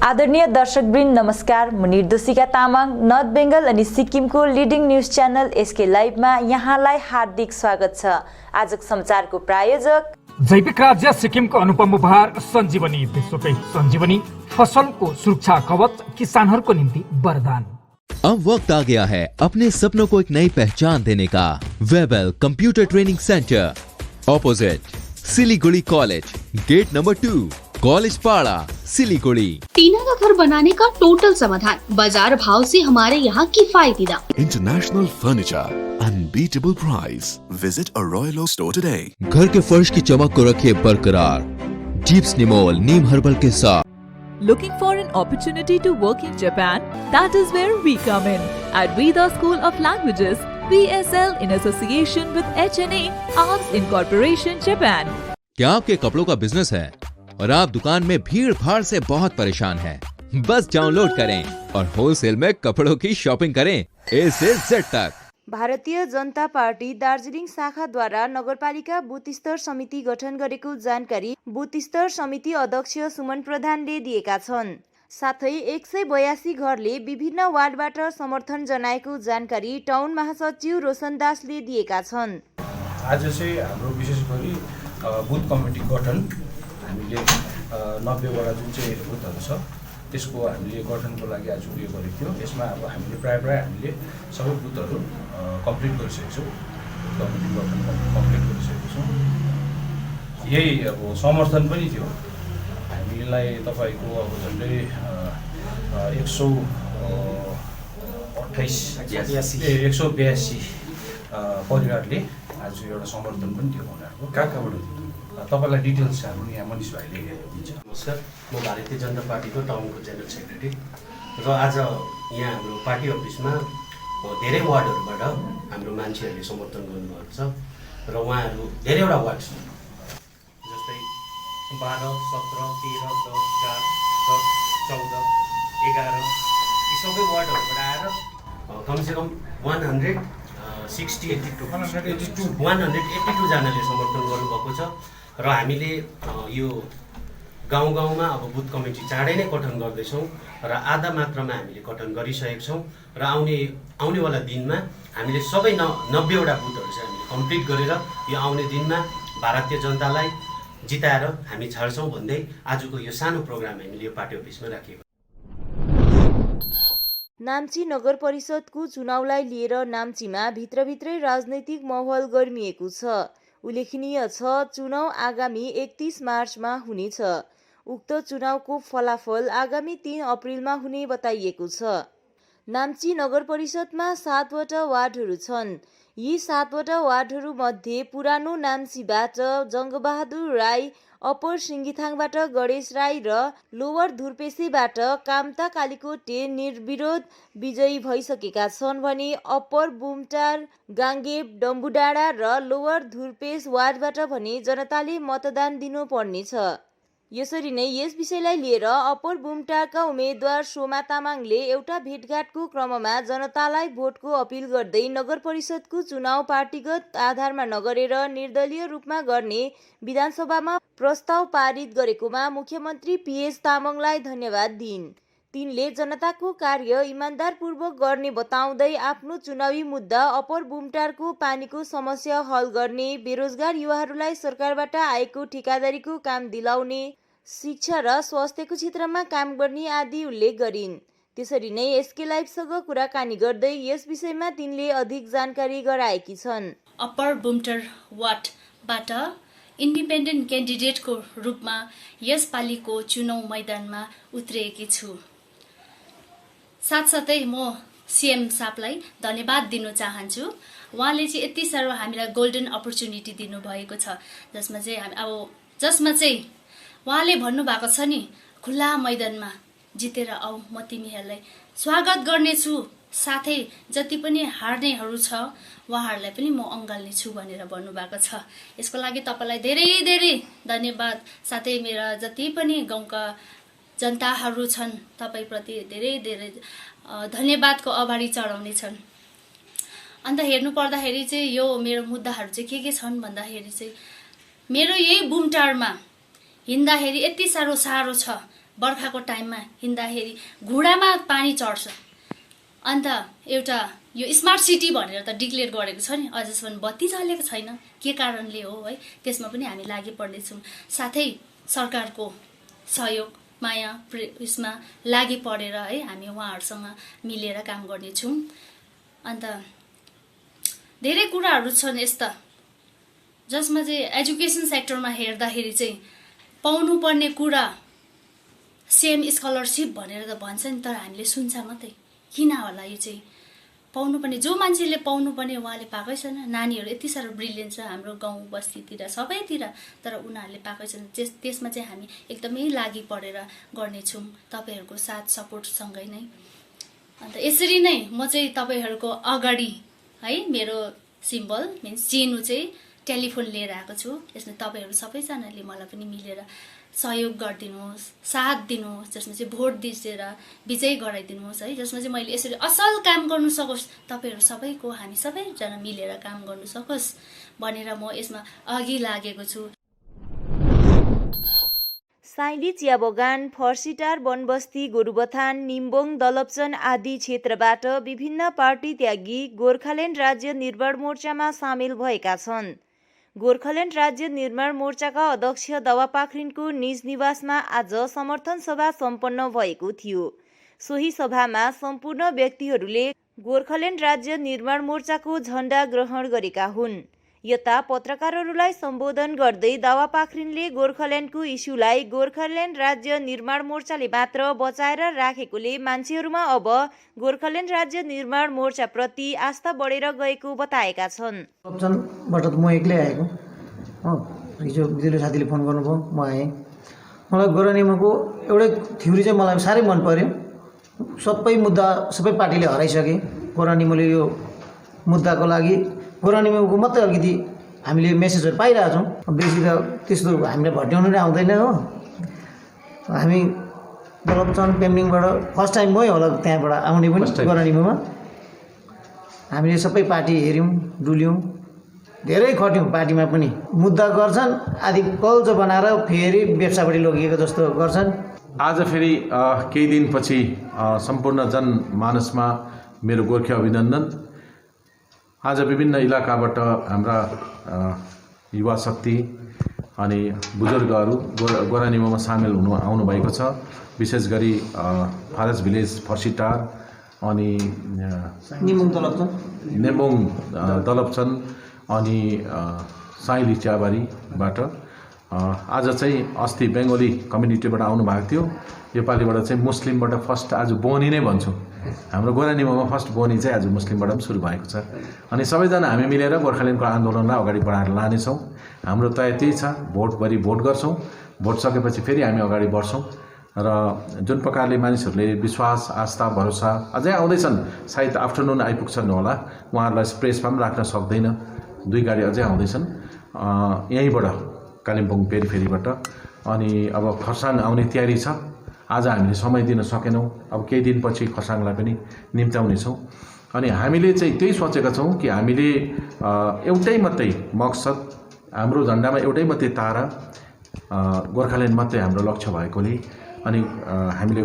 आदरणीय दर्शकवृन्द नमस्कार। म निर्दोषिका तामाङ नर्थ बेंगल अनि सिक्किमको लिडिङ न्यूज च्यानल एसके लाइभमा यहाँलाई हार्दिक स्वागत छ। आजको समाचारको प्रायोजक जैविक राज्य सिक्किमको अनुपम उपहार सञ्जीवनी, विश्वकै सञ्जीवनी फसलको सुरक्षा कवच, किसानहरूको निम्ति वरदान। अब वक्त आ गया है अपने सपनों को एक नई पहचान देने का। Webel computer training centre, opposite Siliguri college, gate number 2, college Para, Siliguri. टीना का घर बनाने का टोटल समाधान, बाजार भाव से हमारे यहाँ किफायती दाम। International furniture, unbeatable price. Visit a Royal Oak store today. घर के फर्श की चमक को रखिए बरकरार जीप्स निमोल नीम हर्बल के साथ। Looking for an opportunity to work in Japan? That is where we come in. At Vida School of Languages, VSL in association with HNA, Arms Incorporation, Japan. क्या आपके कपड़ों का बिजनेस है और आप दुकान में भीड़ भाड़ से बहुत परेशान हैं? बस डाउनलोड करें और होलसेल में कपड़ों की शॉपिंग करें A से Z तक। भारतीय जनता पार्टी दार्जिलिङ शाखाद्वारा नगरपालिका बुथ स्तर समिति गठन गरेको जानकारी बुथ स्तर समिति अध्यक्ष सुमन प्रधानले दिएका छन्। साथै 182 घरले विभिन्न वार्डबाट समर्थन जनाएको जानकारी टाउन महासचिव रोशन दासले दिएका छन्। आज चाहिँ हाम्रो विशेष गरी बुथ कमिटी गठन हामीले 90 वटा जुन चाहिँ बुथहरू छ त्यसको हामीले गठनको लागि आज उयो गरेको थियौँ। यसमा अब हामीले प्राय हामीले सबै बुथहरू कम्प्लिट गरिसकेको छौँ। कमिटी गठन कम्प्लिट गरिसकेको छौँ। यही अब समर्थन पनि थियो हामीलाई तपाईको अब झन्डै 182 परिवारले आज एउटा समर्थन पनि थियो उनीहरूको। कहाँबाट तपाईलाई डिटेल्स हाम्रो यहाँ मनिष भाइले दिन्छ। नमस्कार, म भारतीय जनता पार्टीको टाउनको जेनरल सेक्रेटरी र आज यहाँ हाम्रो पार्टी अफिसमा धेरै वार्डहरूबाट हाम्रो मान्छेहरूले समर्थन गर्नुभएको छ र उहाँहरू धेरैवटा वार्ड छन्, जस्तै 12, 17, 13, 10, 4, 10, 14, 11 यी सबै वार्डहरूबाट आएर कमसेकम 182 जनाले समर्थन गर्नुभएको छ र हामीले यो गाउँ-गाउँमा अब बुथ कमिटी चाँडै नै गठन गर्दैछौँ र आधा मात्रामा हामीले गठन गरिसकेका छौँ र आउनेवाला दिनमा हामीले सबै 90 वटा बुथहरू चाहिँ हामीले कम्प्लिट गरेर यो आउने दिनमा भारतीय जनतालाई जिताएर हामी छाड्छौँ भन्दै आजको यो सानो प्रोग्राम हामीले यो पार्टी अफिसमा राखेको। नाम्ची नगर परिषदको चुनावलाई लिएर नाम्चीमा भित्रभित्रै राजनैतिक माहौल गर्मिएको छ। उल्लेखनीय छ चुनाव आगामी 31 मार्चमा हुनेछ। उक्त चुनावको फलाफल आगामी 3 अप्रिलमा हुने बताइएको छ। नाम्ची नगर परिषदमा 7 वटा वार्डहरू छन्। यी 7 वटा वार्डहरू मध्ये पुरानो नाम्चीबाट जङ्गबहादुर राई, अप्पर सिङ्गिथाङबाट गणेश राई र लोवर धुर्पेसीबाट कामता कालीकोटे निर्विरोध विजयी भइसकेका छन् भने अप्पर बुमटार, गाङ्गेप, डम्बुडाँडा र लोवर धुर्पेस वार्डबाट भने जनताले मतदान दिनुपर्नेछ। यसरी नै यस विषयलाई लिएर अप्पर बुमटारका उम्मेद्वार सोमा तामाङले एउटा भेटघाटको क्रममा जनतालाई भोटको अपिल गर्दै नगर परिषदको चुनाव पार्टीगत आधारमा नगरेर निर्दलीय रूपमा गर्ने विधानसभामा प्रस्ताव पारित गरेकोमा मुख्यमन्त्री PS तामाङलाई धन्यवाद दिइन्। तिनले जनताको कार्य इमान्दारपूर्वक गर्ने बताउँदै आफ्नो चुनावी मुद्दा अप्पर बुमटारको पानीको समस्या हल गर्ने, बेरोजगार युवाहरूलाई सरकारबाट आएको ठेकादारीको काम दिलाउने, शिक्षा र स्वास्थ्यको क्षेत्रमा काम गर्ने आदि उल्लेख गरिन्। त्यसरी नै एसके लाइभसँग कुराकानी गर्दै यस विषयमा तिनले अधिक जानकारी गराएकी छन्। अप्पर बुमटार वार्डबाट इन्डिपेन्डेन्ट क्यान्डिडेटको रूपमा यसपालिको चुनाव मैदानमा उत्रिएकी छु। साथसाथै म CM साहबलाई धन्यवाद दिन चाहन्छु। उहाँले चाहिँ यति साह्रो हामीलाई गोल्डन अपर्च्युनिटी दिनुभएको छ, जसमा चाहिँ उहाँले भन्नुभएको छ नि, खुल्ला मैदानमा जितेर आऊ, म तिमीहरूलाई स्वागत गर्नेछु, साथै जति पनि हार्नेहरू छ उहाँहरूलाई पनि म अँगाल्ने छु भनेर भन्नुभएको छ। यसको लागि तपाईँलाई धेरै धेरै धन्यवाद। साथै मेरा जति पनि गाउँका जनताहरू छन् तपाईँप्रति धेरै धेरै धन्यवादको आभारी चढाउने छन्। अन्त हेर्नु पर्दाखेरि चाहिँ यो मेरो मुद्दाहरू चाहिँ के छन् भन्दाखेरि चाहिँ मेरो यही बुमटारमा हिँड्दाखेरि यति साह्रो छ, बर्खाको टाइममा हिँड्दाखेरि घुँडामा पानी चढ्छ। अन्त एउटा यो स्मार्ट सिटी भनेर त डिक्लेयर गरेको छ नि, अझसम्म बत्ती जलेको छैन, के कारणले हो है, त्यसमा पनि हामी लागि पर्नेछौँ। साथै सरकारको सहयोग माया यसमा लागि परेर है हामी उहाँहरूसँग मिलेर काम गर्नेछौँ। अन्त धेरै कुराहरू छन् यस्ता जसमा चाहिँ एजुकेसन सेक्टरमा हेर्दाखेरि चाहिँ पाउनुपर्ने कुरा सेम स्कलरसिप भनेर त भन्छ नि, तर हामीले सुन्छ मात्रै। किन होला यो चाहिँ पाउनुपर्ने, जो मान्छेले पाउनुपर्ने उहाँले पाएकै छैन। नानीहरू यति साह्रो ब्रिलियन्ट छ हाम्रो गाउँ बस्तीतिर सबैतिर, तर उनीहरूले पाएकै छैन। त्यसमा चाहिँ हामी एकदमै लागि परेर गर्नेछौँ तपाईँहरूको साथ सपोर्टसँगै नै। अन्त यसरी नै म चाहिँ तपाईँहरूको अगाडि है मेरो सिम्बल मिन्स चिन्हु चाहिँ टेलिफोन लिएर आएको छु। यसमा तपाईँहरू सबैजनाले मलाई पनि मिलेर सहयोग गरिदिनुहोस्, साथ दिनुहोस्, जसमा चाहिँ भोट दिएर विजय गराइदिनुहोस् है, जसमा चाहिँ मैले यसरी असल काम गर्नु सकोस्, तपाईँहरू सबैको हामी सबैजना मिलेर काम गर्नु सकोस् भनेर म यसमा अघि लागेको छु। साइली चिया बगान, फर्सीटार बनबस्ती, गोरुबथान, निम्बोङ, दलपचन आदि क्षेत्रबाट विभिन्न पार्टी त्यागी गोर्खाल्यान्ड राज्य निर्माण मोर्चामा सामेल भएका छन्। गोर्खाल्यान्ड राज्य निर्माण मोर्चाका अध्यक्ष दावापाखरिनको निज निवासमा आज समर्थन सभा सम्पन्न भएको थियो। सोही सभामा सम्पूर्ण व्यक्तिहरूले गोर्खाल्यान्ड राज्य निर्माण मोर्चाको झण्डा ग्रहण गरेका हुन्। यता पत्रकारहरूलाई सम्बोधन गर्दै दावापाखरिनले गोर्खाल्यान्डको इस्युलाई गोर्खाल्यान्ड राज्य निर्माण मोर्चाले मात्र बचाएर राखेकोले मान्छेहरूमा अब गोर्खाल्यान्ड राज्य निर्माण मोर्चाप्रति आस्था बढेर गएको बताएका छन्। बाट त म एक्लै आएको हो, हिजो बिजुली साथीले फोन गर्नुभयो, म आएँ। मलाई गोरानिमाको एउटै थ्योरी चाहिँ मलाई साह्रै मन पर्यो। सबै मुद्दा सबै पार्टीले हराइसके, गोरानिमाले यो मुद्दाको लागि गोरानिमाको मात्रै अलिकति हामीले मेसेजहरू पाइरहेछौँ। बेसी त त्यस्तो हामीले भट्याउनु नै आउँदैन हो। हामी दलपचन पेम्लिङबाट फर्स्ट टाइम मै होला त्यहाँबाट आउने पनि गोरानिमामा। हामीले सबै पार्टी हेऱ्यौँ, डुल्यौँ, धेरै खट्यौँ। पार्टीमा पनि मुद्दा गर्छन्, आदि कल्चो बनाएर फेरि व्यवसायपट्टि लगिएको जस्तो गर्छन्। आज फेरि केही दिनपछि सम्पूर्ण जनमानसमा मेरो गोर्खे अभिनन्दन। आज विभिन्न इलाकाबाट हाम्रा युवा शक्ति अनि बुजुर्गहरू गोरानिमामा सामेल आउनुभएको छ। विशेष गरी फारस भिलेज, फर्सीटार अनि निम्बोङ दलपचन अनि साइली चियाबारीबाट आज चाहिँ अस्ति बेङ्गोली कम्युनिटीबाट आउनुभएको थियो। योपालिबाट चाहिँ मुस्लिमबाट फर्स्ट आज बोनी नै भन्छु, हाम्रो गोरानिमामा फर्स्ट बोनी चाहिँ आज मुस्लिमबाट पनि सुरु भएको छ। अनि सबैजना हामी मिलेर गोर्खाल्यान्डको आन्दोलनलाई अगाडि बढाएर लानेछौँ। हाम्रो तय त्यही छ, भोटभरि भोट गर्छौँ, भोट सकेपछि फेरि हामी अगाडि बढ्छौँ। र जुन प्रकारले मानिसहरूले विश्वास, आस्था, भरोसा अझै आउँदैछन्, सायद आफ्टरनुन आइपुग्छन् होला, उहाँहरूलाई प्रेसमा पनि राख्न सक्दैन। 2 गाडी अझै आउँदैछन् यहीँबाट, कालिम्पोङ पेरिफेरीबाट। अनि अब खरसाङ आउने तयारी छ। आज हामीले समय दिन सकेनौँ, अब केही दिनपछि खरसाङलाई पनि निम्त्याउनेछौँ। अनि हामीले चाहिँ त्यही सोचेका छौँ कि हामीले एउटै मात्रै मकसद, हाम्रो झन्डामा एउटै मात्रै तारा, गोर्खाल्यान्ड मात्रै हाम्रो लक्ष्य भएकोले अनि हामीले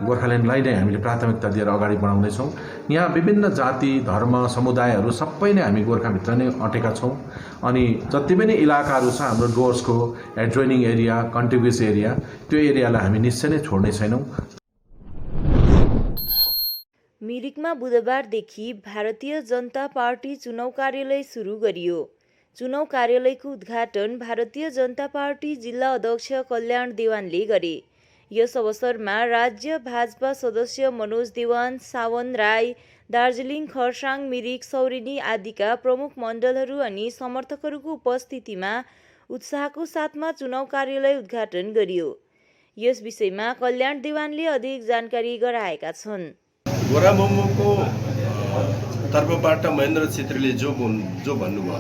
गोर्खाल्यान्डलाई नै हामीले प्राथमिकता दिएर अगाडि बढाउँदैछौँ। यहाँ विभिन्न जाति, धर्म, समुदायहरू सबै नै हामी गोर्खाभित्र नै अटेका छौँ। अनि जति पनि इलाकाहरू छ हाम्रो डुवर्सको एड्जोइनिङ एरिया, कन्टिग्युस एरिया, त्यो एरियालाई हामी निश्चय नै छोड्ने छैनौँ। मिरिकमा बुधबारदेखि भारतीय जनता पार्टी चुनाव कार्यालय सुरु गरियो। चुनाव कार्यालयको उद्घाटन भारतीय जनता पार्टी जिल्ला अध्यक्ष कल्याण देवानले गरे। यस अवसरमा राज्य भाजपा सदस्य मनोज देवान, सावन राई, दार्जिलिङ, खरसाङ, मिरिक, सौरेनी आदिका प्रमुख मण्डलहरू अनि समर्थकहरूको उपस्थितिमा उत्साहको साथमा चुनाव कार्यालय उद्घाटन गरियो। यस विषयमा कल्याण देवानले अधिक जानकारी गराएका छन्। गोरामुमोको तर्फबाट महेन्द्र छेत्रीले जो भन्नुभयो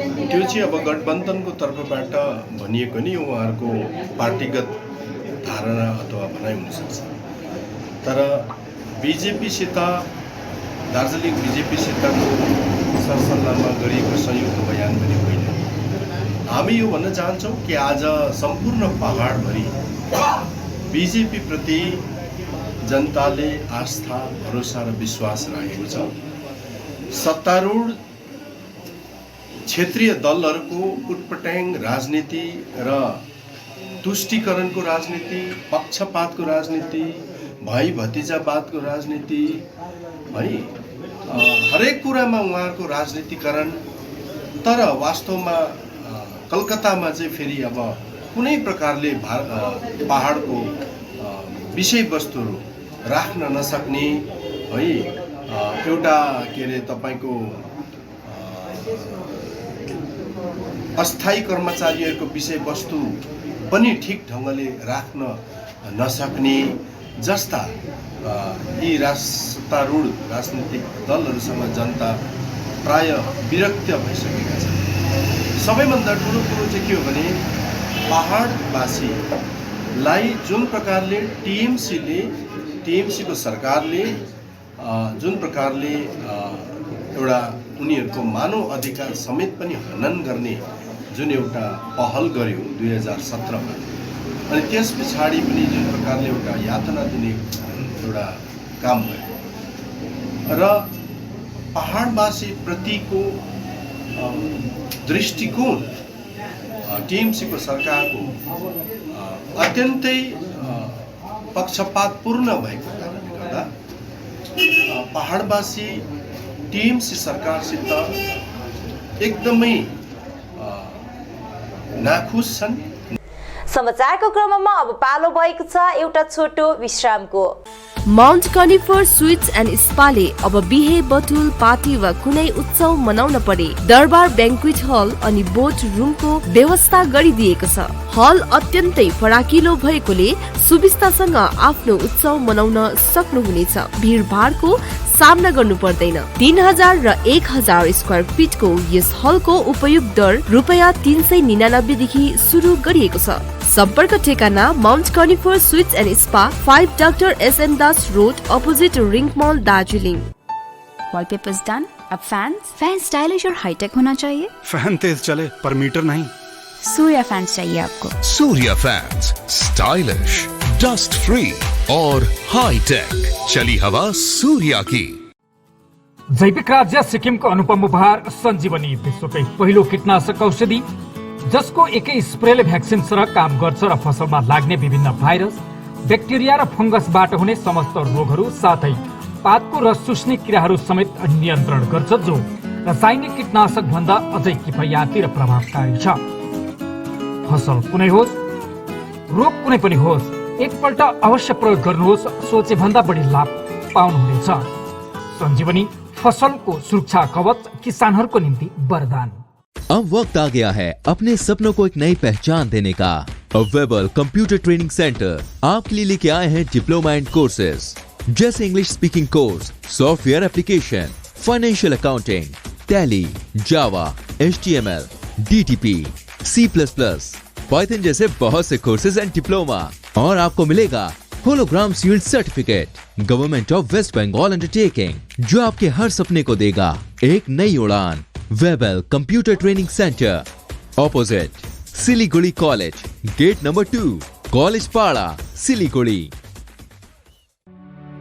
त्यो चाहिँ अब गठबन्धनको तर्फबाट भनिएको नि उहाँहरूको पार्टीगत धारणा अथवा भनाइ हुनसक्छ। तर बिजेपीसित, दार्जिलिङ बिजेपीसितको सरसल्लाहमा गरिएको संयुक्त बयान पनि होइन। हामी यो भन्न चाहन्छौँ कि आज सम्पूर्ण पहाडभरि बिजेपी प्रति जनताले आस्था, भरोसा र विश्वास राखेको छ। सत्तारूढ क्षेत्रीय दलहरूको उटपटाङ राजनीति र तुष्टिकरणको राजनीति, पक्षपातको राजनीति, भाइ भतिजावादको राजनीति है, हरेक कुरामा उहाँहरूको राजनीतिकरण। तर वास्तवमा कलकत्तामा चाहिँ फेरि अब कुनै प्रकारले पहाडको विषयवस्तुहरू राख्न नसक्ने है, एउटा के अरे तपाईँको अस्थायी कर्मचारीहरूको विषयवस्तु पनि ठिक ढङ्गले राख्न नसक्ने जस्ता यी सत्तारूढ राजनीतिक दलहरूसँग जनता प्राय विरक्त भइसकेका छन्। सबैभन्दा ठुलो कुरो चाहिँ के हो भने पहाडवासीलाई जुन प्रकारले टिएमसीको सरकारले जुन प्रकारले एउटा उनीहरूको मानव अधिकार समेत पनि हनन गर्ने जुन एउटा पहल गर्यो 2017मा, अनि त्यस पछाडि पनि जुन प्रकारले एउटा यातना दिने एउटा काम भयो र पहाडवासी प्रतिको दृष्टिकोण टिएमसीको सरकारको अत्यन्तै पक्षपातपूर्ण भएको कारणले गर्दा पहाडवासी टिएमसी सरकारसित एकदमै नाखुश छन्। समाचारको क्रममा अब पालो भएको छ एउटा छोटो विश्रामको। माउन्ट कनिफर स्वीट्स एन्ड स्पाले अब बिहे, बटुल, पार्टी वा कुनै उत्सव मनाउन परे दरबार ब्याङ्क्वेट हल अनि बोट रुमको व्यवस्था गरिदिएको छ। हल अत्यन्तै फराकिलो भएकोले सुविस्तासँग आफ्नो उत्सव मनाउन सक्नुहुनेछ। भीडभाडको सामना गर्नु पर्दैन। 3000 र 1000 स्क्वायर फिटको यस हलको उपयोग दर ₹399 देखि सुरु गरिएको छ। सम्पर्क ठेगाना mount conifer sweets and spa, 5 doctor SM Das road, opposite ring mall, Darjeeling. Wallpapers done. अब फैन स्टाइलिश और हाईटेक होना चाहिए। फैन तेज चले पर मीटर नहीं। सूर्या फैंस चाहिए आपको। Surya fans, stylish, dust free और हाई टेक। चली हवा सूर्या की। जैविक राज्य सिक्किमको अनुपम उपहार सञ्जीवनी, विश्वकै पहिलो कीटनाशक औषधि जसको एकै स्प्रेले भ्याक्सिन सरह काम गर्छ र फसलमा लाग्ने विभिन्न भाइरस, ब्याक्टेरिया र फंगसबाट हुने समस्त रोगहरू साथै पातको रस चुस्ने किराहरू समेत नियन्त्रण गर्छ, जो रासायनिक कीटनाशक भन्दा अझै किफायती र प्रभावकारी छ। फसल कुनै होस्, रोग कुनै पनि होस्, एकपल्ट अवश्य प्रयोग गर्नुहोस्, सोचे भन्दा बढी लाभ पाउनुहुनेछ। सञ्जीवनी फसलको सुरक्षा कवच, किसानहरूको निम्ति वरदान। अब वक्त आ गया है अपने सपनों को एक नई पहचान देने का। वेबल कंप्यूटर ट्रेनिंग सेंटर आपके लिए लेके आए हैं डिप्लोमा एंड कोर्सेज जैसे English speaking course, software application, financial accounting, Tally, Java, HTML, DTP, C++, Python जैसे बहुत से कोर्सेज एंड डिप्लोमा। और आपको मिलेगा hologram sealed certificate government of West Bengal undertaking, जो आपके हर सपने को देगा एक नई उड़ान। Webel computer training centre, opposite Siliguri college, gate number 2, college Para, Siliguri.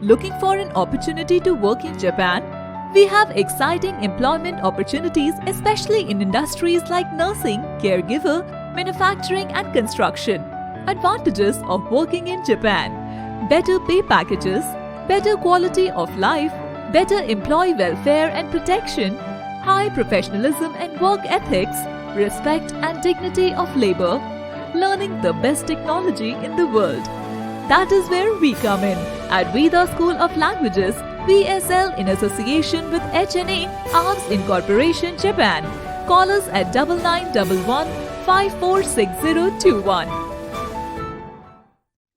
Looking for an opportunity to work in Japan? We have exciting employment opportunities, especially in industries like nursing, caregiver, manufacturing and construction. Advantages of working in Japan: better pay packages, better quality of life, better employee welfare and protection, high professionalism and work ethics, respect and dignity of labor, learning the best technology in the world. That is where we come in. At Veda School of Languages, VSL in association with HNA, Arms Incorporation, Japan. Call us at 9911 546021.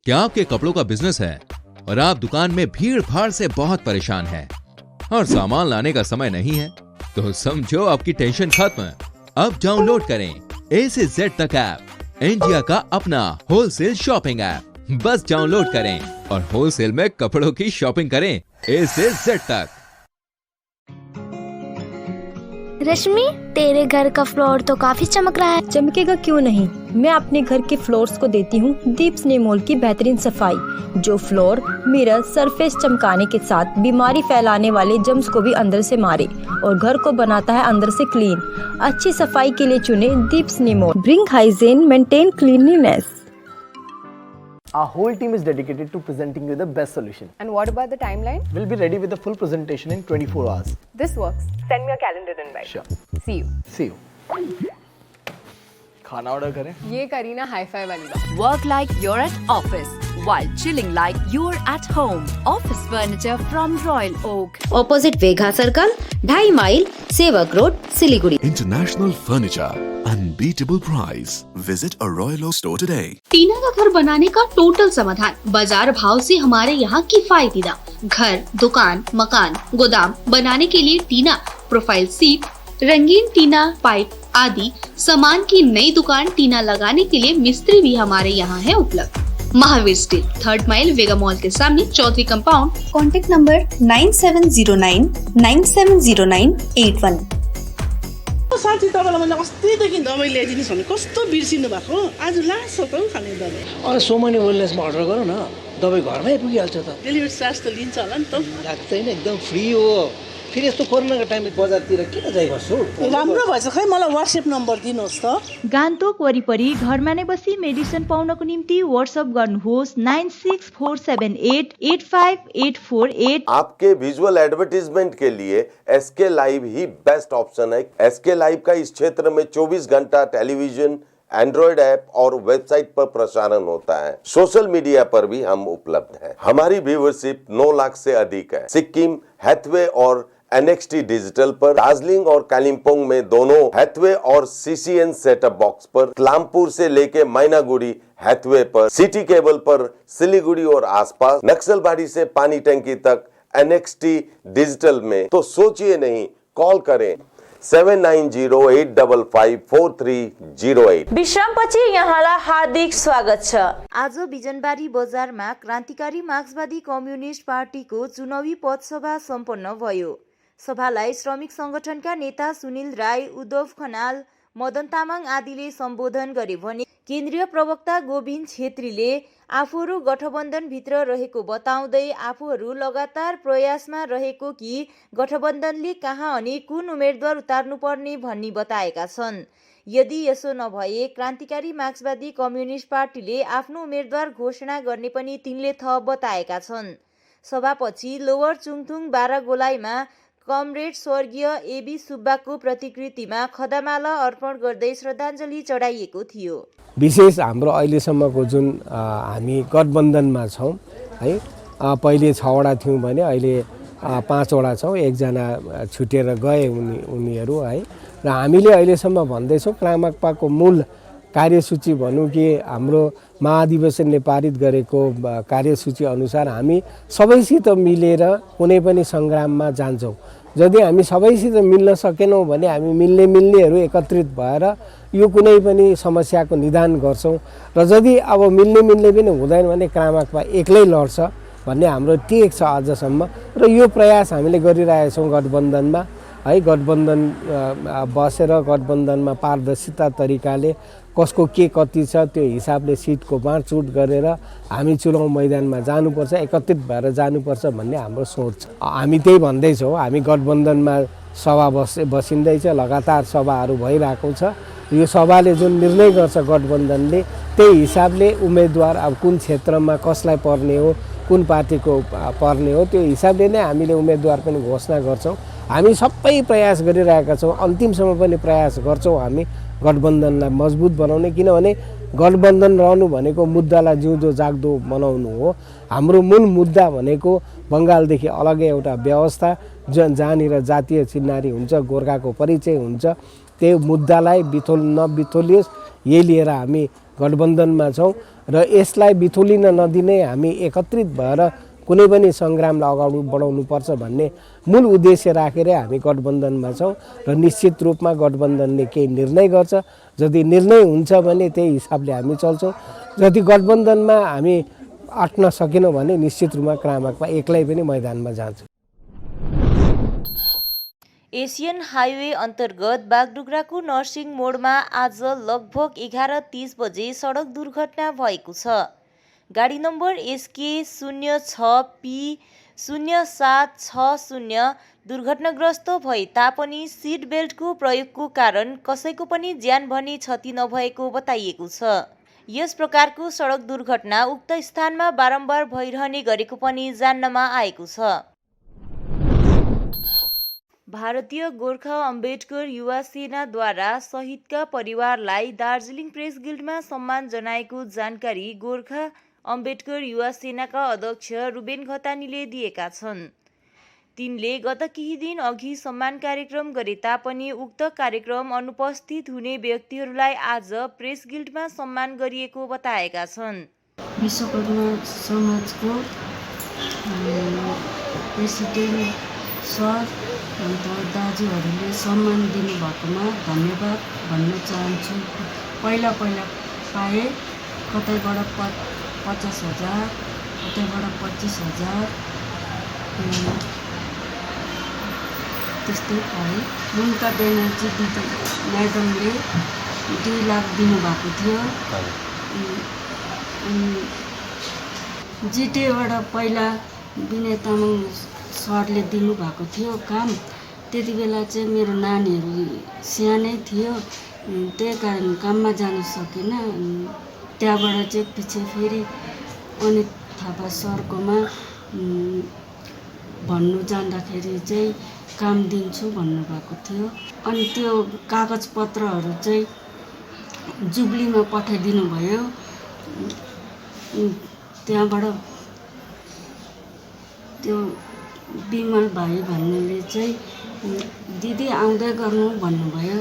क्या आपके कपड़ों का business है और आप दुकान में भीड़ भाड़ से बहुत परेशान हैं और सामान लाने का समय नहीं है? तो समझो आपकी टेंशन खत्म। अब डाउनलोड करें A से Z तक ऐप, इंडिया का अपना होलसेल शॉपिंग ऐप। बस डाउनलोड करें और होलसेल में कपड़ों की शॉपिंग करें A से Z तक। रश्मि, तेरे घर का फ्लोर तो काफी चमक रहा है। चमकेगा क्यों नहीं, मैं अपने घर के फ्लोर्स को देती हूँ दीप स्नेमोल की बेहतरीन सफाई, जो फ्लोर मिरर सरफेस चमकाने के साथ बीमारी फैलाने वाले जम्स को भी अंदर से मारे और घर को बनाता है अंदर से क्लीन। अच्छी सफाई के लिए चुने दीप स्नेमोल। Bring hygiene, maintain cleanliness. Our whole team is dedicated to presenting you the best solution. And what about the timeline? We'll be ready with the full presentation in 24 hours. This works. Send me a calendar invite. Sure. See you. See you. खाना order करें? ये Kareena hi-fi वाली बात। Work like you're at office while chilling like you're at home. Office furniture from Royal Oak. Opposite Vegha Circle, 2.5 mile, सेवक road, Siliguri. International Furniture, unbeatable price. Visit a Royal Oak store today. टीना का घर बनाने का total समाधान बाजार भाव से हमारे यहाँ किफायती दाम। घर, दुकान, मकान, गोदाम बनाने के लिए टीना, प्रोफाइल सीट, रंगीन टीना, पाइप आदि सामान की नई दुकान टीना लगाने के लिए मिस्त्री भी हमारे यहाँ है उपलब्ध। महावीर स्टील, 3rd माइल, वेगा मॉल के सामने, चौधरी कंपाउंड। Contact number 9709 970981। साथी तपाईँलाई मैले अस्तिदेखि दबाई ल्याइदिनुहोस् भने कस्तो बिर्सिनु भएको, आज लास्ट छ त खाने दबाई। अरे सोमनी वेलनेसमा अर्डर गरौँ न, दबाई घरमै पुगिहाल्छ त। डेलिभरी चार्ज त लिन्छ होला नि त? लाग्दैन, एकदम फ्री हो। फेरि यस्तो कोरोनाको टाइममा बजारतिर किन जाइ बस्छु? राम्रो भएछ, खै मलाई WhatsApp नम्बर दिनुहोस् त। गान्तोक वरिपरि घरमा नै बसी मेडिसिन पाउनको निम्ति व्हाट्सएप गर्नुहोस् 9647885848। आपके विजुअल एडवर्टीजमेंट के लिए SK लाइव ही बेस्ट ऑप्शन है। SK लाइव का इस क्षेत्र में 24 घंटा टेलीविजन, एंड्रॉइड ऐप और वेबसाइट पर प्रसारण होता है। सोशल मीडिया पर भी हम उपलब्ध हैं। हमारी व्यूवरशिप 9 लाख से अधिक है। सिक्किम, हैथवे और NXT डिजिटल पर, दार्जिलिंग और कालिम्पोंग में दोनों हैथवे और CCN सेटअप बॉक्स पर, क्लामपुर से लेके मैनागुड़ी हैथवे पर, सिटी केबल पर, सिलीगुड़ी और आसपास, नक्सलबाड़ी से पानी टंकी तक NXT डिजिटल में। तो सोचिए नहीं, कॉल करें 7908554308। विश्रामपछि यहाँलाई हार्दिक स्वागत छ। आज बिजनबारी बजारमा क्रान्तिकारी मार्क्सवादी कम्युनिस्ट पार्टीको चुनावी पदसभा सम्पन्न भयो। सभालाई श्रमिक संगठनका नेता सुनिल राई, उद्धव खनाल, मदन तामाङ आदिले सम्बोधन गरे भने केन्द्रीय प्रवक्ता गोविन्द छेत्रीले आफूहरू गठबन्धनभित्र रहेको बताउँदै आफूहरू लगातार प्रयासमा रहेको कि गठबन्धनले कहाँ अनि कुन उम्मेदवार उतार्नुपर्ने भन्ने बताएका छन्। यदि यसो नभए क्रान्तिकारी मार्क्सवादी कम्युनिस्ट पार्टीले आफ्नो उम्मेदवार घोषणा गर्ने पनि तिनले थप बताएका छन्। सभापछि लोवर चुङथुङ बारागोलाईमा कमरेड स्वर्गीय एबी सुब्बाको प्रतिकृतिमा खदामाला अर्पण गर्दै श्रद्धाञ्जली चढाइएको थियो। विशेष हाम्रो अहिलेसम्मको जुन हामी गठबन्धनमा छौँ है, पहिले 6वटा थियौँ भने अहिले 5वटा छौँ। एकजना छुटेर गए उनीहरू है। र हामीले अहिलेसम्म भन्दैछौँ क्रामाक्पाको मूल कार्यसूची भनौँ कि हाम्रो महाधिवेशनले पारित गरेको कार्यसूची अनुसार हामी सबैसित मिलेर कुनै पनि सङ्ग्राममा जान्छौँ। यदि हामी सबैसित मिल्न सकेनौँ भने हामी मिल्नेहरू एकत्रित भएर यो कुनै पनि समस्याको निदान गर्छौँ। र यदि अब मिल्ने पनि हुँदैन भने क्रामाक्पा एक्लै लड्छ भन्ने हाम्रो टेक छ आजसम्म। र यो प्रयास हामीले गरिरहेछौँ गठबन्धनमा है। गठबन्धन बसेर गठबन्धनमा पारदर्शिता तरिकाले कसको के कति छ त्यो हिसाबले सिटको बाँडचुँड गरेर हामी चुनाव मैदानमा जानुपर्छ, एकत्रित भएर जानुपर्छ भन्ने हाम्रो सोच छ। हामी त्यही भन्दैछौँ। हामी गठबन्धनमा सभा बसिँदैछ, लगातार सभाहरू भइरहेको छ। यो सभाले जुन निर्णय गर्छ गठबन्धनले त्यही हिसाबले उम्मेदवार अब कुन क्षेत्रमा कसलाई पर्ने हो, कुन पार्टीको पर्ने हो, त्यो हिसाबले नै हामीले उम्मेदवार पनि घोषणा गर्छौँ। हामी सबै प्रयास गरिरहेका छौँ, अन्तिमसम्म पनि प्रयास गर्छौँ हामी गठबन्धनलाई मजबुत बनाउने। किनभने गठबन्धन रहनु भनेको मुद्दालाई जिउँदो जाग्दो बनाउनु हो। हाम्रो मूल मुद्दा भनेको बङ्गालदेखि अलग्गै एउटा व्यवस्था जहाँनिर जातीय चिन्हारी हुन्छ, गोर्खाको परिचय हुन्छ, त्यो मुद्दालाई नबिथोलियोस् यही लिएर हामी गठबन्धनमा छौँ। र यसलाई बिथोलिन नदिने हामी एकत्रित भएर कुनै पनि सङ्ग्रामलाई अगाडि बढाउनुपर्छ भन्ने मूल उद्देश्य राखेर हामी गठबन्धनमा छौँ। र निश्चित रूपमा गठबन्धनले केही निर्णय गर्छ, यदि निर्णय हुन्छ भने त्यही हिसाबले हामी चल्छौँ। यदि गठबन्धनमा हामी अट्न सकेनौँ भने निश्चित रूपमा क्रामाक्पा एक्लै पनि मैदानमा जान्छ। एसियन हाइवे अन्तर्गत बागडुग्राको नर्सिङ मोडमा आज लगभग 11:30 बजे सडक दुर्घटना भएको छ। गाडी नम्बर SK 06P 0760 दुर्घटनाग्रस्त भए तापनि सिट बेल्टको प्रयोगको कारण कसैको पनि ज्यान भने क्षति नभएको बताइएको छ। यस प्रकारको सडक दुर्घटना उक्त स्थानमा बारम्बार भइरहने गरेको पनि जान्नमा आएको छ। भारतीय गोर्खा अम्बेडकर युवा सेनाद्वारा शहीदका परिवारलाई दार्जिलिङ प्रेस गिल्डमा सम्मान जनाएको जानकारी गोर्खा अम्बेडकर युवा सेनाका अध्यक्ष रुबेन घतानीले दिएका छन्। तिनले गत केही दिन अघि सम्मान कार्यक्रम गरे तापनि उक्त कार्यक्रम अनुपस्थित हुने व्यक्तिहरूलाई आज प्रेस गिल्डमा सम्मान गरिएको बताएका छन्। विश्वकर्मा समाजको प्रेसिडेन्ट सर अन्त दाजुहरूले सम्मान दिनुभएकोमा धन्यवाद भन्न चाहन्छु। पहिला पाएँ कतैबाट 50,000 कतैबाट 25,000 त्यस्तै पाएँ। ममता ब्यानर्जी म्याडमले 2 लाख दिनुभएको थियो। जिटिएबाट पहिला विनय तामाङ सरले दिनुभएको थियो काम। त्यति बेला चाहिँ मेरो नानीहरू सानै थियो, त्यही कारण काममा जान सकेन। त्यहाँबाट चाहिँ पछि फेरि अनित थापा सरकोमा भन्नु जाँदाखेरि चाहिँ काम दिन्छु भन्नुभएको थियो। अनि त्यो कागजपत्रहरू चाहिँ जुब्लीमा पठाइदिनु भयो। त्यहाँबाट त्यो विमल भाइ भन्नेले चाहिँ दिदी आउँदै गर्नु भन्नुभयो।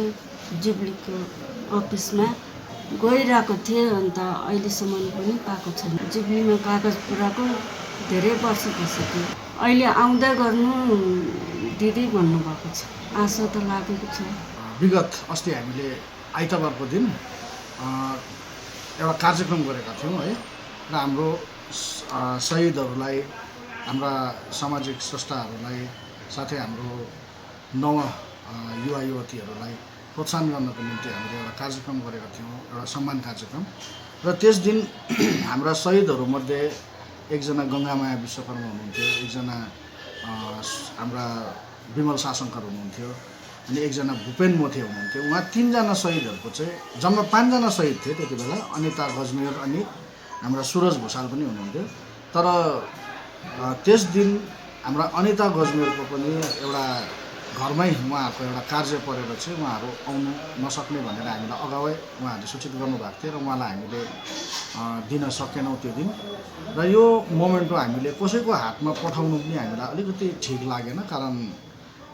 जुब्लीको अफिसमा गइरहेको थिएँ, अन्त अहिलेसम्म पनि पाएको छैन। जुब्लीमा कागज पुऱ्याएको धेरै वर्ष भइसक्यो। अहिले आउँदै गर्नु दिदी भन्नुभएको छ। आशा त लागेको छ। विगत अस्ति हामीले आइतबारको दिन एउटा कार्यक्रम गरेका थियौँ है, र हाम्रो शहीदहरूलाई, हाम्रा सामाजिक संस्थाहरूलाई, साथै हाम्रो नव युवा युवतीहरूलाई प्रोत्साहन गर्नको निम्ति हामीले एउटा कार्यक्रम गरेका थियौँ, एउटा सम्मान कार्यक्रम। र त्यस दिन हाम्रा शहीदहरूमध्ये एकजना गङ्गामाया विश्वकर्मा हुनुहुन्थ्यो, एकजना हाम्रा विमल शासनकर हुनुहुन्थ्यो, अनि एकजना भूपेन मोथे हुनुहुन्थ्यो। उहाँ 3 जना शहीदहरूको चाहिँ जम्मा 5 जना शहीद थिए त्यति बेला। अनिता गजमेर अनि हाम्रा सुरज भुषाल पनि हुनुहुन्थ्यो। तर त्यस दिन हाम्रा अनिता गजमेरको पनि एउटा घरमै उहाँहरूको एउटा कार्य परेर चाहिँ उहाँहरू आउनु नसक्ने भनेर हामीलाई अगावै उहाँहरूले सूचित गर्नुभएको थियो, र उहाँलाई हामीले दिन सकेनौँ त्यो दिन। र यो मोमेन्टो हामीले कसैको हातमा पठाउनु पनि हामीलाई अलिकति ठिक लागेन, कारण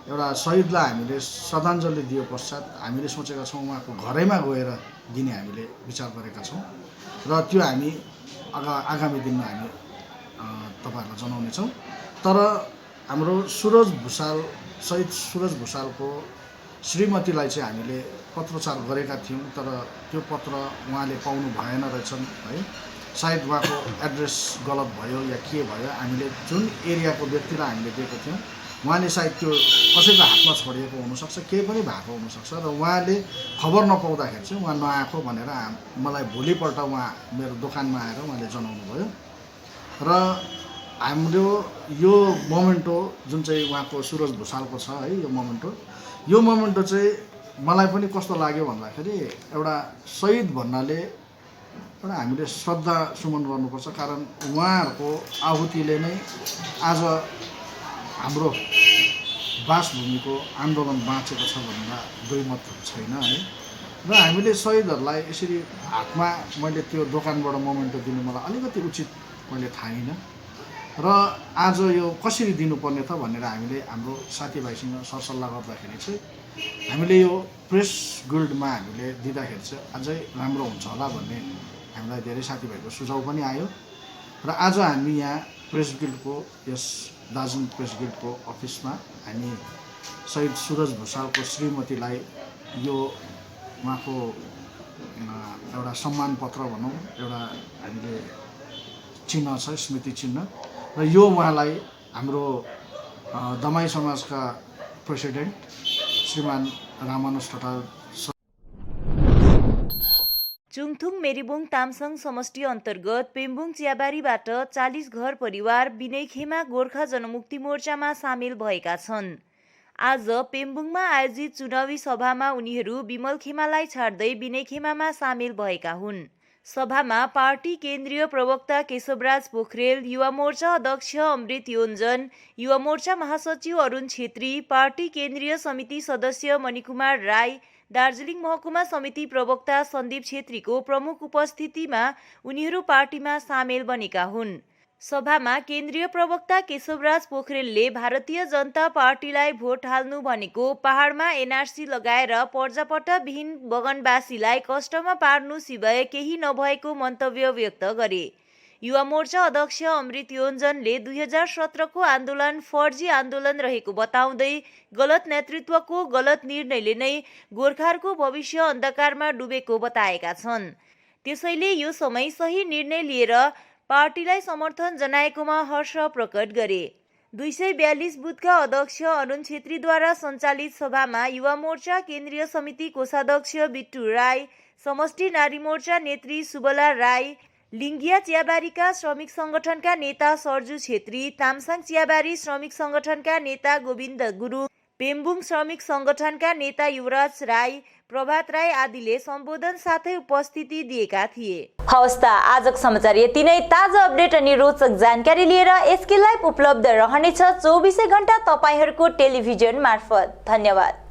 एउटा शहीदलाई हामीले श्रद्धाञ्जली दिए पश्चात हामीले सोचेका छौँ उहाँको घरैमा गएर दिने हामीले विचार गरेका छौँ, र त्यो हामी आगामी दिनमा हामी तपाईँहरूलाई जनाउनेछौँ। तर हाम्रो शहीद सुरज भुषालको श्रीमतीलाई चाहिँ हामीले पत्रोच्चार गरेका थियौँ, तर त्यो पत्र उहाँले पाउनु भएन रहेछन् है। सायद उहाँको एड्रेस गलत भयो या के भयो। हामीले जुन एरियाको व्यक्तिलाई हामीले दिएको थियौँ उहाँले सायद त्यो कसैको हातमा छोडिएको हुनसक्छ, केही पनि भएको हुनसक्छ, र उहाँले खबर नपाउँदाखेरि चाहिँ उहाँ नआएको भनेर मलाई भोलिपल्ट उहाँ मेरो दोकानमा आएर उहाँले जनाउनु भयो। र हाम्रो यो मोमेन्टो जुन चाहिँ उहाँको सुरज भुषालको छ है, यो मोमेन्टो चाहिँ मलाई पनि कस्तो लाग्यो भन्दाखेरि एउटा शहीद भन्नाले एउटा हामीले श्रद्धा सुमन गर्नुपर्छ, कारण उहाँहरूको आहुतिले नै आज हाम्रो वासभूमिको आन्दोलन बाँचेको छ भन्दा दुई मत छैन है। र हामीले शहीदहरूलाई यसरी हातमा मैले त्यो दोकानबाट मोमेन्टो दिनु मलाई अलिकति उचित मैले ठानिनँ, र आज यो कसरी दिनुपर्ने त भनेर हामीले हाम्रो साथीभाइसँग सरसल्लाह गर्दाखेरि चाहिँ हामीले यो प्रेस गिल्डमा हामीले दिँदाखेरि चाहिँ अझै राम्रो हुन्छ होला भन्ने हामीलाई धेरै साथीभाइको सुझाव पनि आयो। र आज हामी यहाँ प्रेस गिल्डको यस दार्जिलिङ प्रेस गिल्डको अफिसमा हामी शहीद सुरज भुषालको श्रीमतीलाई यो उहाँको एउटा सम्मान पत्र भनौँ, एउटा हामीले चिन्ह छ, स्मृति चिन्ह, र यो उहाँलाई हाम्रो दमाई समाजका प्रेसिडेन्ट श्रीमान रामानुज ठटाल। चुङथुङ मेरीबुङ तामसङ समष्टि अन्तर्गत पेम्बुङ चियाबारीबाट 40 घर परिवार बिनैखेमा गोर्खा जनमुक्ति मोर्चामा सामेल भएका छन्। आज पेम्बुङमा आयोजित चुनावी सभामा उनीहरू विमलखेमालाई छाड्दै बिनैखेमामा सामेल भएका हुन्। सभामा पार्टी केन्द्रीय प्रवक्ता केशवराज पोखरेल, युवा मोर्चा अध्यक्ष अमृत योन्जन, युवा मोर्चा महासचिव अरुण छेत्री, पार्टी केन्द्रीय समिति सदस्य मणिकुमार राई, दार्जिलिङ महकुमा समिति प्रवक्ता सन्दीप छेत्रीको प्रमुख उपस्थितिमा उनीहरू पार्टीमा सामेल बनेका हुन्। सभामा केन्द्रीय प्रवक्ता केशवराज पोखरेलले भारतीय जनता पार्टीलाई भोट हाल्नु भनेको पहाडमा एनआरसी लगाएर पर्जापट्टाविहीन बगनवासीलाई कष्टमा पार्नु सिवाय केही नभएको मन्तव्य व्यक्त गरे। युवा मोर्चा अध्यक्ष अमृत योन्जनले 2017 को आन्दोलन फर्जी आन्दोलन रहेको बताउँदै गलत नेतृत्वको गलत निर्णयले नै गोर्खाहरूको भविष्य अन्धकारमा डुबेको बताएका छन्। त्यसैले यो समय सही निर्णय लिएर पार्टीलाई समर्थन जनाएकोमा हर्ष प्रकट गरे। 242 बुथका अध्यक्ष अरुण छेत्रीद्वारा सञ्चालित सभामा युवा मोर्चा केन्द्रीय समिति कोषाध्यक्ष बिट्टु राई, समष्टि नारी मोर्चा नेत्री सुबला राई, लिङ्गिया चियाबारीका श्रमिक संगठनका नेता सर्जु छेत्री, तामसाङ चियाबारी श्रमिक संगठनका नेता गोविन्द गुरुङ, पेम्बुङ श्रमिक संगठनका नेता युवराज राई, प्रभात राई आदिले सम्बोधन साथै उपस्थिति दिएका थिए। हवस् त आजको समाचार यति नै। ताजा अपडेट अनि रोचक जानकारी लिएर एसके लाइभ उपलब्ध रहनेछ 24 घण्टा तपाईहरूको टेलिभिजन मार्फत। धन्यवाद।